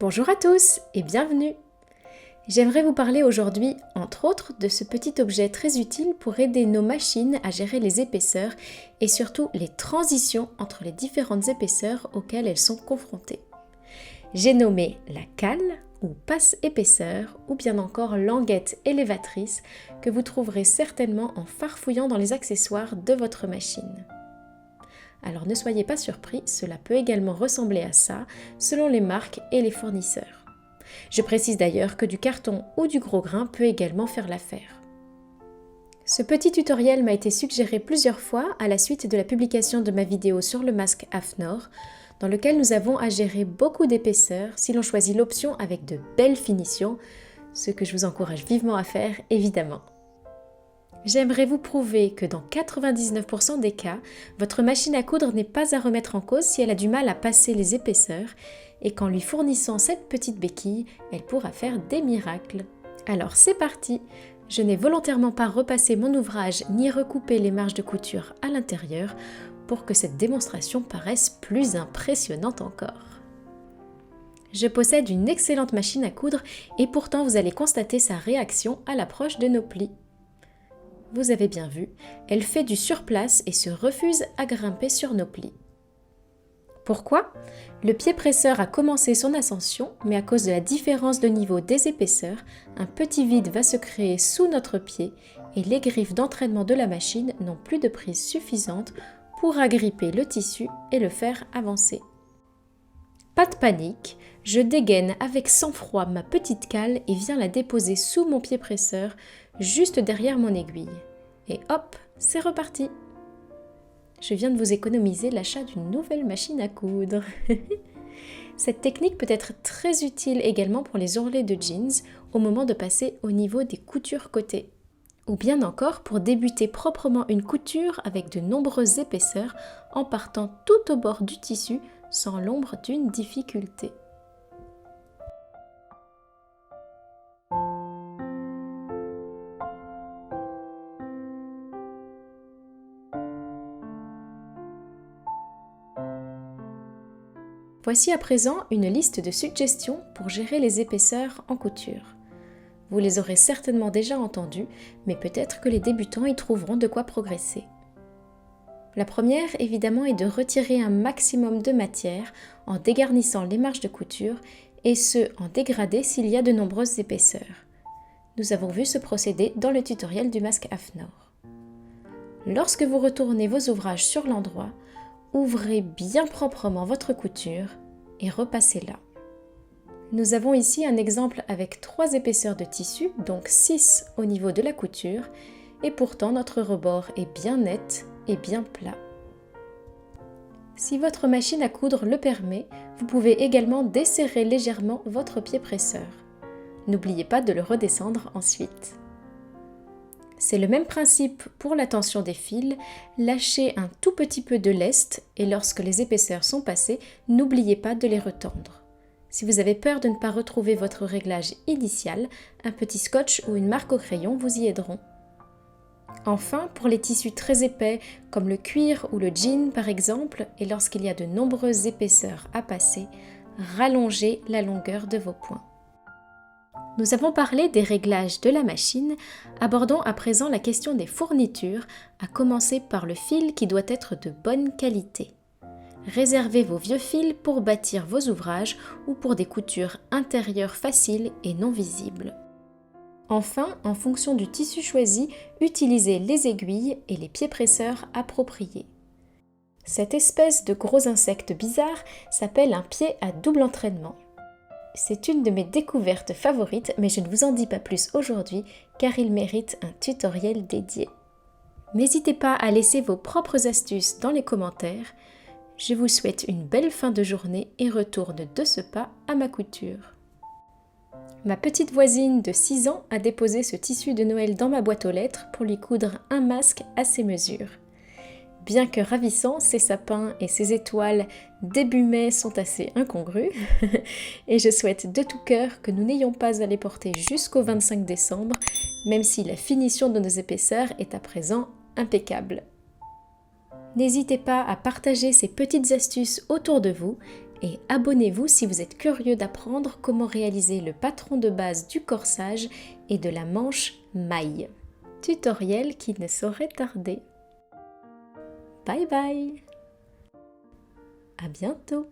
Bonjour à tous et bienvenue. J'aimerais vous parler aujourd'hui, entre autres, de ce petit objet très utile pour aider nos machines à gérer les épaisseurs et surtout les transitions entre les différentes épaisseurs auxquelles elles sont confrontées. J'ai nommé la cale ou passe épaisseur ou bien encore languette élévatrice que vous trouverez certainement en farfouillant dans les accessoires de votre machine. Alors ne soyez pas surpris, cela peut également ressembler à ça selon les marques et les fournisseurs. Je précise d'ailleurs que du carton ou du gros grain peut également faire l'affaire. Ce petit tutoriel m'a été suggéré plusieurs fois à la suite de la publication de ma vidéo sur le masque AFNOR, dans lequel nous avons à gérer beaucoup d'épaisseur si l'on choisit l'option avec de belles finitions, ce que je vous encourage vivement à faire évidemment. J'aimerais vous prouver que dans 99% des cas, votre machine à coudre n'est pas à remettre en cause si elle a du mal à passer les épaisseurs et qu'en lui fournissant cette petite béquille, elle pourra faire des miracles. Alors c'est parti! Je n'ai volontairement pas repassé mon ouvrage ni recoupé les marges de couture à l'intérieur pour que cette démonstration paraisse plus impressionnante encore. Je possède une excellente machine à coudre et pourtant vous allez constater sa réaction à l'approche de nos plis. Vous avez bien vu, elle fait du surplace et se refuse à grimper sur nos plis. Pourquoi ? Le pied presseur a commencé son ascension, mais à cause de la différence de niveau des épaisseurs, un petit vide va se créer sous notre pied et les griffes d'entraînement de la machine n'ont plus de prise suffisante pour agripper le tissu et le faire avancer. Pas de panique, je dégaine avec sang-froid ma petite cale et viens la déposer sous mon pied presseur, juste derrière mon aiguille. Et hop, c'est reparti! Je viens de vous économiser l'achat d'une nouvelle machine à coudre. Cette technique peut être très utile également pour les ourlets de jeans au moment de passer au niveau des coutures côté. Ou bien encore pour débuter proprement une couture avec de nombreuses épaisseurs en partant tout au bord du tissu sans l'ombre d'une difficulté. Voici à présent une liste de suggestions pour gérer les épaisseurs en couture. Vous les aurez certainement déjà entendues, mais peut-être que les débutants y trouveront de quoi progresser. La première, évidemment, est de retirer un maximum de matière en dégarnissant les marges de couture, et ce, en dégradé s'il y a de nombreuses épaisseurs. Nous avons vu ce procédé dans le tutoriel du masque AFNOR. Lorsque vous retournez vos ouvrages sur l'endroit, ouvrez bien proprement votre couture et repassez-la. Nous avons ici un exemple avec 3 épaisseurs de tissu, donc 6 au niveau de la couture, et pourtant notre rebord est bien net et bien plat. Si votre machine à coudre le permet, vous pouvez également desserrer légèrement votre pied presseur. N'oubliez pas de le redescendre ensuite. C'est le même principe pour la tension des fils, lâchez un tout petit peu de lest et lorsque les épaisseurs sont passées, n'oubliez pas de les retendre. Si vous avez peur de ne pas retrouver votre réglage initial, un petit scotch ou une marque au crayon vous y aideront. Enfin, pour les tissus très épais comme le cuir ou le jean par exemple, et lorsqu'il y a de nombreuses épaisseurs à passer, rallongez la longueur de vos points. Nous avons parlé des réglages de la machine, abordons à présent la question des fournitures, à commencer par le fil qui doit être de bonne qualité. Réservez vos vieux fils pour bâtir vos ouvrages ou pour des coutures intérieures faciles et non visibles. Enfin, en fonction du tissu choisi, utilisez les aiguilles et les pieds presseurs appropriés. Cette espèce de gros insecte bizarre s'appelle un pied à double entraînement. C'est une de mes découvertes favorites, mais je ne vous en dis pas plus aujourd'hui car il mérite un tutoriel dédié. N'hésitez pas à laisser vos propres astuces dans les commentaires. Je vous souhaite une belle fin de journée et retourne de ce pas à ma couture. Ma petite voisine de 6 ans a déposé ce tissu de Noël dans ma boîte aux lettres pour lui coudre un masque à ses mesures. Bien que ravissants, ces sapins et ces étoiles début mai sont assez incongrus et je souhaite de tout cœur que nous n'ayons pas à les porter jusqu'au 25 décembre, même si la finition de nos épaisseurs est à présent impeccable. N'hésitez pas à partager ces petites astuces autour de vous et abonnez-vous si vous êtes curieux d'apprendre comment réaliser le patron de base du corsage et de la manche maille. Tutoriel qui ne saurait tarder. Bye bye! À bientôt!